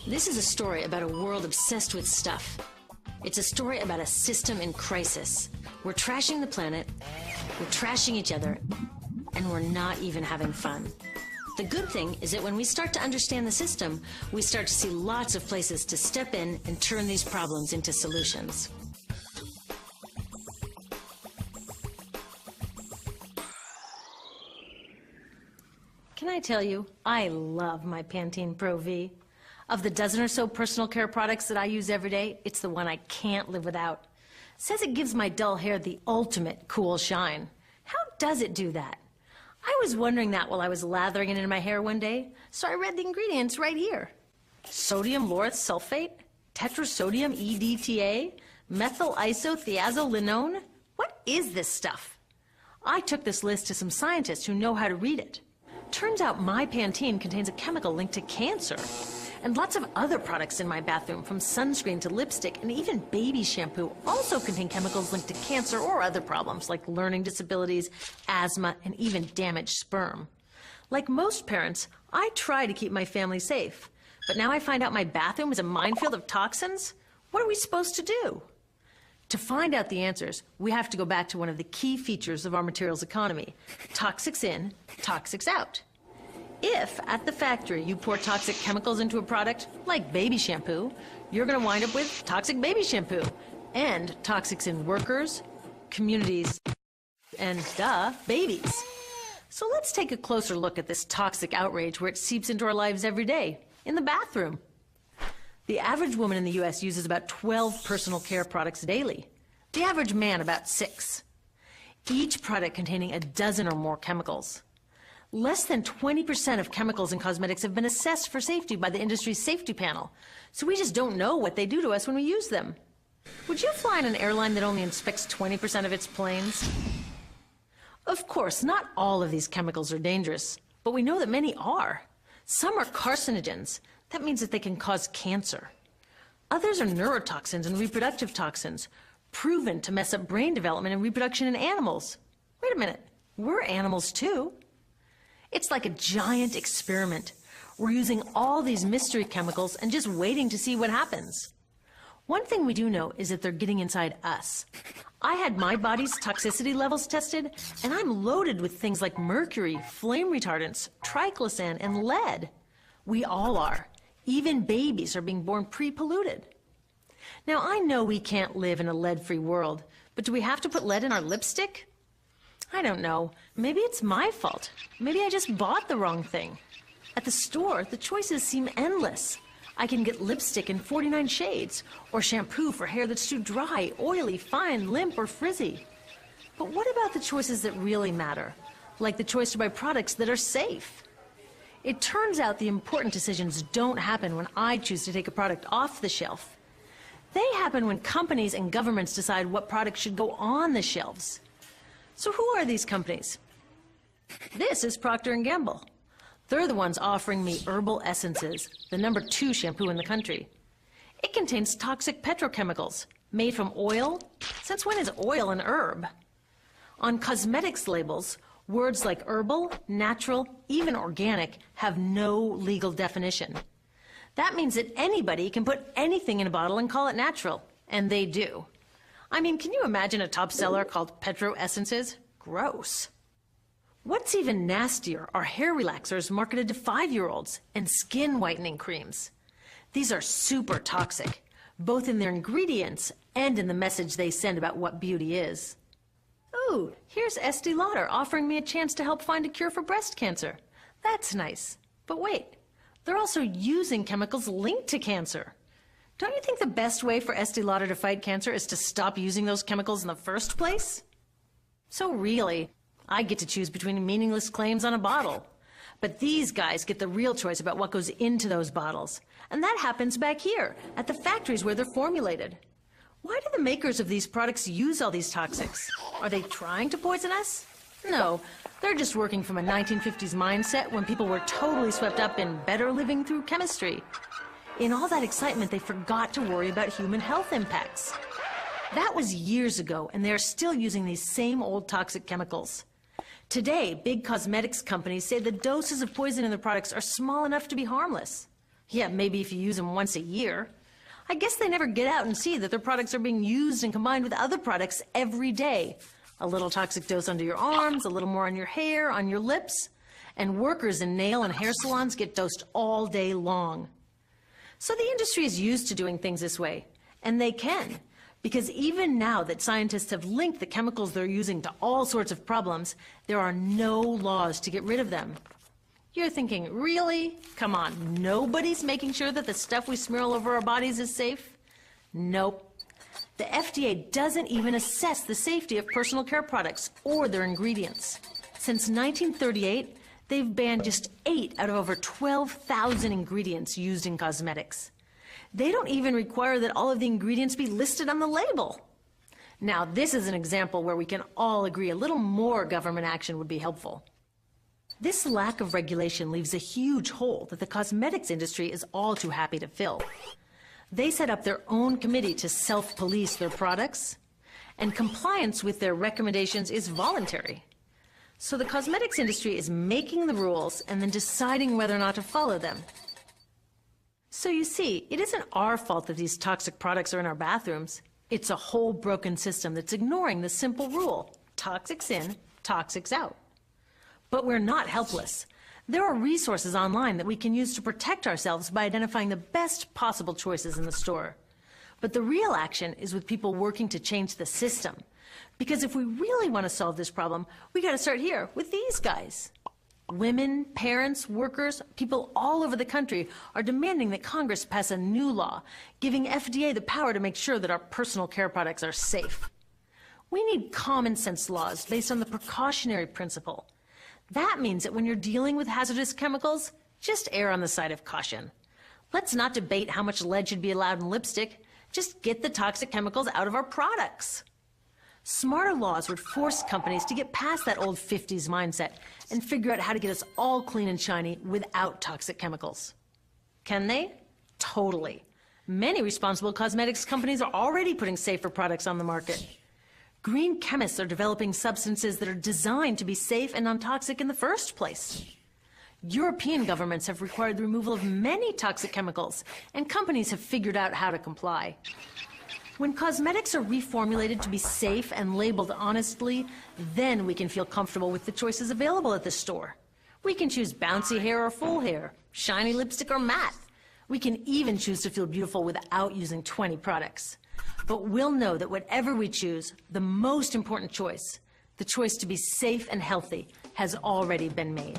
This is a story about a world obsessed with stuff. It's a story about a system in crisis. We're trashing the planet, we're trashing each other, and we're not even having fun. The good thing is that when we start to understand the system, we start to see lots of places to step in and turn these problems into solutions. Can I tell you, I love my Pantene Pro V. Of the dozen or so personal care products that I use every day, it's the one I can't live without. It says it gives my dull hair the ultimate cool shine. How does it do that? I was wondering that while I was lathering it in my hair one day, so I read the ingredients right here. Sodium lauryl sulfate, tetrasodium EDTA, methyl isothiazolinone. What is this stuff? I took this list to some scientists who know how to read it. Turns out my Pantene contains a chemical linked to cancer. And lots of other products in my bathroom, from sunscreen to lipstick and even baby shampoo, also contain chemicals linked to cancer or other problems like learning disabilities, asthma, and even damaged sperm. Like most parents, I try to keep my family safe. But now I find out my bathroom is a minefield of toxins? What are we supposed to do? To find out the answers, we have to go back to one of the key features of our materials economy: toxics in, toxics out. If, at the factory, you pour toxic chemicals into a product, like baby shampoo, you're going to wind up with toxic baby shampoo, and toxics in workers, communities, and, babies. So let's take a closer look at this toxic outrage where it seeps into our lives every day, in the bathroom. The average woman in the U.S. uses about 12 personal care products daily. The average man about 6. Each product containing a dozen or more chemicals. Less than 20% of chemicals in cosmetics have been assessed for safety by the industry's safety panel, so we just don't know what they do to us when we use them. Would you fly on an airline that only inspects 20% of its planes? Of course, not all of these chemicals are dangerous, but we know that many are. Some are carcinogens. That means that they can cause cancer. Others are neurotoxins and reproductive toxins, proven to mess up brain development and reproduction in animals. Wait a minute, we're animals too. It's like a giant experiment. We're using all these mystery chemicals and just waiting to see what happens. One thing we do know is that they're getting inside us. I had my body's toxicity levels tested, and I'm loaded with things like mercury, flame retardants, triclosan, and lead. We all are. Even babies are being born pre-polluted. Now, I know we can't live in a lead-free world, but do we have to put lead in our lipstick? I don't know. Maybe it's my fault. Maybe I just bought the wrong thing. At the store, the choices seem endless. I can get lipstick in 49 shades, or shampoo for hair that's too dry, oily, fine, limp, or frizzy. But what about the choices that really matter, like the choice to buy products that are safe? It turns out the important decisions don't happen when I choose to take a product off the shelf. They happen when companies and governments decide what products should go on the shelves. So who are these companies? This is Procter & Gamble. They're the ones offering me Herbal Essences, the #2 shampoo in the country. It contains toxic petrochemicals, made from oil. Since when is oil an herb? On cosmetics labels, words like herbal, natural, even organic have no legal definition. That means that anybody can put anything in a bottle and call it natural, and they do. I mean, can you imagine a top seller called Petro Essences? Gross. What's even nastier are hair relaxers marketed to 5-year-olds and skin whitening creams. These are super toxic, both in their ingredients and in the message they send about what beauty is. Ooh, here's Estee Lauder offering me a chance to help find a cure for breast cancer. That's nice. But wait, they're also using chemicals linked to cancer. Don't you think the best way for Estee Lauder to fight cancer is to stop using those chemicals in the first place? So really, I get to choose between meaningless claims on a bottle. But these guys get the real choice about what goes into those bottles. And that happens back here, at the factories where they're formulated. Why do the makers of these products use all these toxics? Are they trying to poison us? No, they're just working from a 1950s mindset when people were totally swept up in better living through chemistry. In all that excitement, they forgot to worry about human health impacts. That was years ago, and they're still using these same old toxic chemicals. Today, big cosmetics companies say the doses of poison in their products are small enough to be harmless. Yeah, maybe if you use them once a year. I guess they never get out and see that their products are being used and combined with other products every day. A little toxic dose under your arms, a little more on your hair, on your lips. And workers in nail and hair salons get dosed all day long. So the industry is used to doing things this way, and they can, because even now that scientists have linked the chemicals they're using to all sorts of problems, there are no laws to get rid of them. You're thinking, really? Come on, nobody's making sure that the stuff we smear all over our bodies is safe? Nope. The FDA doesn't even assess the safety of personal care products or their ingredients. Since 1938, they've banned just 8 out of over 12,000 ingredients used in cosmetics. They don't even require that all of the ingredients be listed on the label. Now, this is an example where we can all agree a little more government action would be helpful. This lack of regulation leaves a huge hole that the cosmetics industry is all too happy to fill. They set up their own committee to self-police their products, and compliance with their recommendations is voluntary. So the cosmetics industry is making the rules and then deciding whether or not to follow them. So you see, it isn't our fault that these toxic products are in our bathrooms. It's a whole broken system that's ignoring the simple rule: toxics in, toxics out. But we're not helpless. There are resources online that we can use to protect ourselves by identifying the best possible choices in the store. But the real action is with people working to change the system. Because if we really want to solve this problem, we got to start here with these guys. Women, parents, workers, people all over the country are demanding that Congress pass a new law, giving FDA the power to make sure that our personal care products are safe. We need common sense laws based on the precautionary principle. That means that when you're dealing with hazardous chemicals, just err on the side of caution. Let's not debate how much lead should be allowed in lipstick. Just get the toxic chemicals out of our products. Smarter laws would force companies to get past that old 50s mindset and figure out how to get us all clean and shiny without toxic chemicals. Can they? Totally. Many responsible cosmetics companies are already putting safer products on the market. Green chemists are developing substances that are designed to be safe and non-toxic in the first place. European governments have required the removal of many toxic chemicals, and companies have figured out how to comply. When cosmetics are reformulated to be safe and labeled honestly, then we can feel comfortable with the choices available at the store. We can choose bouncy hair or full hair, shiny lipstick or matte. We can even choose to feel beautiful without using 20 products. But we'll know that whatever we choose, the most important choice, the choice to be safe and healthy, has already been made.